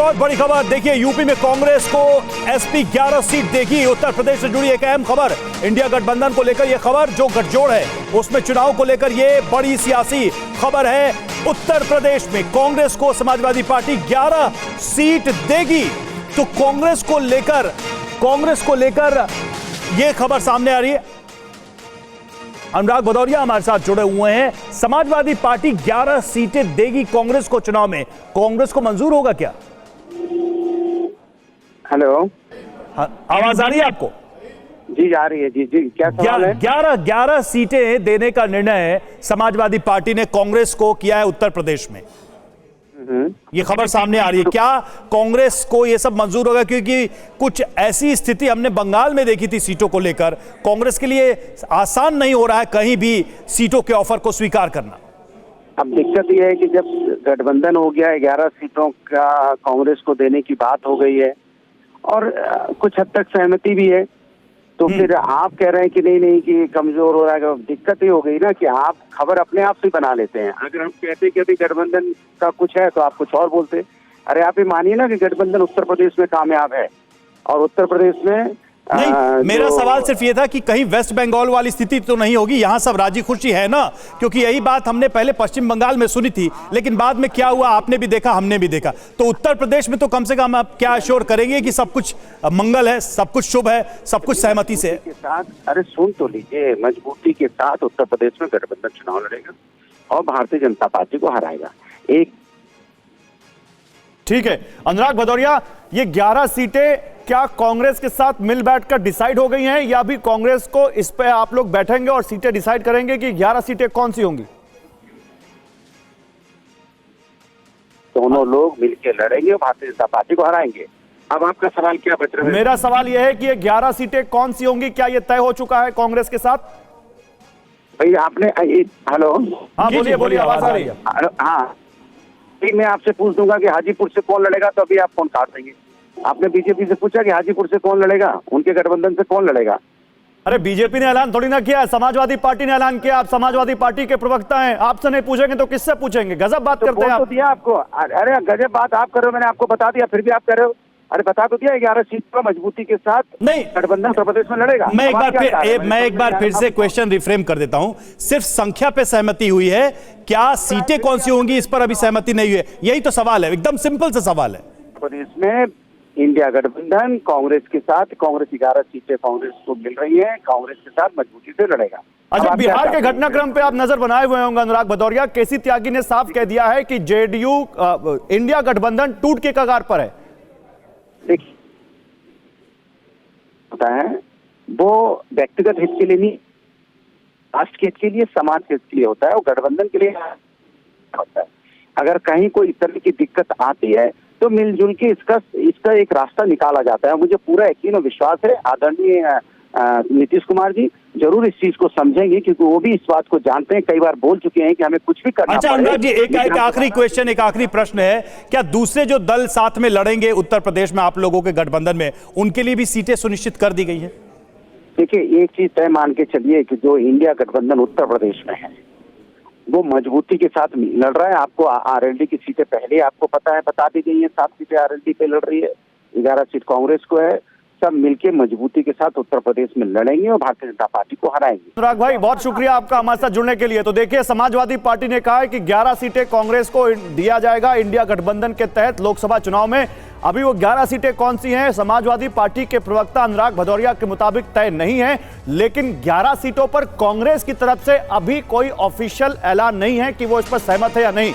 एक और बड़ी खबर देखिए, यूपी में कांग्रेस को एसपी 11 सीट देगी। उत्तर प्रदेश से जुड़ी एक अहम खबर, इंडिया गठबंधन को लेकर यह खबर, जो गठजोड़ है उसमें चुनाव को लेकर यह बड़ी सियासी खबर है। उत्तर प्रदेश में कांग्रेस को समाजवादी पार्टी 11 सीट देगी। तो कांग्रेस को लेकर यह खबर सामने आ रही है। अनुराग भदौरिया हमारे साथ जुड़े हुए हैं। समाजवादी पार्टी 11 सीटें देगी कांग्रेस को चुनाव में, कांग्रेस को मंजूर होगा क्या? हेलो, आवाज आ रही है आपको? जी आ रही है। जी क्या सवाल है? 11 सीटें देने का निर्णय समाजवादी पार्टी ने कांग्रेस को किया है उत्तर प्रदेश में। ये खबर सामने आ रही है। क्या कांग्रेस को ये सब मंजूर होगा? क्योंकि कुछ ऐसी स्थिति हमने बंगाल में देखी थी सीटों को लेकर। कांग्रेस के लिए आसान नहीं हो रहा है कहीं भी सीटों के ऑफर को स्वीकार करना। अब दिक्कत ये है कि जब गठबंधन हो गया, 11 सीटों का कांग्रेस को देने की बात हो गई है और कुछ हद तक सहमति भी है, तो फिर आप कह रहे हैं कि नहीं कि कमजोर हो रहा है। दिक्कत ये हो गई ना कि आप खबर अपने आप से बना लेते हैं। अगर हम कहते कि अभी गठबंधन का कुछ है तो आप कुछ और बोलते। अरे आप ये मानिए ना कि गठबंधन उत्तर प्रदेश में कामयाब है और उत्तर प्रदेश में नहीं, मेरा सवाल सिर्फ ये था कि कहीं वेस्ट बंगाल वाली स्थिति तो नहीं होगी। यहां सब राजी खुशी है ना, क्योंकि यही बात हमने पहले पश्चिम बंगाल में सुनी थी, लेकिन बाद में क्या हुआ आपने भी देखा, हमने भी देखा। तो उत्तर प्रदेश में तो कम से कम आप क्या अश्योर करेंगे कि सब कुछ मंगल है, सब कुछ शुभ है, सब कुछ सहमति से के साथ? अरे सुन तो लीजिए, मजबूती के साथ उत्तर प्रदेश में गठबंधन चुनाव लड़ेगा और भारतीय जनता पार्टी को हराएगा। एक ठीक है। अनुराग भदौरिया, ये 11 सीटें क्या कांग्रेस के साथ मिल बैठकर डिसाइड हो गई हैं, या भी कांग्रेस को इस पे आप लोग बैठेंगे और सीटें डिसाइड करेंगे कि 11 सीटें कौन सी होंगी? दोनों लोग मिलकर लड़ेंगे और भारतीय जनता पार्टी को हराएंगे। अब आपका सवाल क्या बच रहा है? मेरा सवाल यह है कि ये 11 सीटें कौन सी होंगी, क्या ये तय हो चुका है कांग्रेस के साथ? भाई आपने हेलो, हाँ बोलिए, आवाज आ रही है। हाँ, मैं आपसे पूछ दूंगा कि हाजीपुर से कौन लड़ेगा तो अभी आप फोन काट देंगे। आपने बीजेपी से पूछा कि हाजीपुर से कौन लड़ेगा, उनके गठबंधन से कौन लड़ेगा? अरे बीजेपी ने ऐलान थोड़ी ना किया है, समाजवादी पार्टी ने ऐलान किया। आप समाजवादी पार्टी के प्रवक्ता हैं, आपसे नहीं पूछेंगे तो किससे पूछेंगे? गजब बात करते हैं आप। तो दिया आपको, अरे गजब बात आप कर रहे हो, मैंने आपको बता दिया, फिर भी आप कह रहे हो। अरे बता तो दिया 11 सीट पर मजबूती के साथ नहीं गठबंधन उत्तर प्रदेश में लड़ेगा। मैं एक बार फिर से क्वेश्चन रिफ्रेम कर देता हूं। सिर्फ संख्या पे सहमति हुई है, क्या सीटें कौन सी होंगी इस पर अभी सहमति नहीं हुई है? यही तो सवाल है, एकदम सिंपल सा सवाल है। प्रदेश में इंडिया गठबंधन कांग्रेस के साथ, कांग्रेस 11 सीटें कांग्रेस को मिल रही है, कांग्रेस के साथ मजबूती से लड़ेगा। अच्छा, बिहार के घटनाक्रम पे आप नजर बनाए हुए होंगे अनुराग भदौरिया। केसी त्यागी ने साफ कह दिया है कि जेडीयू इंडिया गठबंधन टूट के कगार पर है। देखिए होता है वो व्यक्तिगत हित के लिए नहीं, राष्ट्र के हित के लिए, समाज के हित के लिए होता है, और गठबंधन के लिए होता है। अगर कहीं कोई इस तरह की दिक्कत आती है तो मिलजुल के इसका एक रास्ता निकाला जाता है। मुझे पूरा यकीन और विश्वास है आदरणीय नीतीश कुमार जी जरूर इस चीज को समझेंगे, क्योंकि वो भी इस बात को जानते हैं, कई बार बोल चुके हैं कि हमें कुछ भी करना। अच्छा अनुराग जी, एक आखिरी क्वेश्चन, एक आखिरी प्रश्न है, क्या दूसरे जो दल साथ में लड़ेंगे उत्तर प्रदेश में आप लोगों के गठबंधन में, उनके लिए भी सीटें सुनिश्चित कर दी गई है? देखिए, एक चीज तय मान के चलिए कि जो इंडिया गठबंधन उत्तर प्रदेश में है वो मजबूती के साथ लड़ रहा है। आपको आरएलडी की सीटें पहले आपको पता है, बता दी गई है। 7 सीटें आरएलडी पे लड़ रही है, 11 सीट कांग्रेस को है। सब मिलके मजबूती के साथ उत्तर प्रदेश में लड़ेंगे और भारतीय जनता पार्टी को हराएंगे। अनुराग भाई, बहुत शुक्रिया आपका हमारे साथ जुड़ने के लिए। तो देखिए, समाजवादी पार्टी ने कहा है कि 11 सीटें कांग्रेस को दिया जाएगा इंडिया गठबंधन के तहत लोकसभा चुनाव में। अभी वो 11 सीटें कौन सी हैं, समाजवादी पार्टी के प्रवक्ता अनुराग भदौरिया के मुताबिक तय नहीं है, लेकिन 11 सीटों पर कांग्रेस की तरफ से अभी कोई ऑफिशियल ऐलान नहीं है कि वो इस पर सहमत है या नहीं।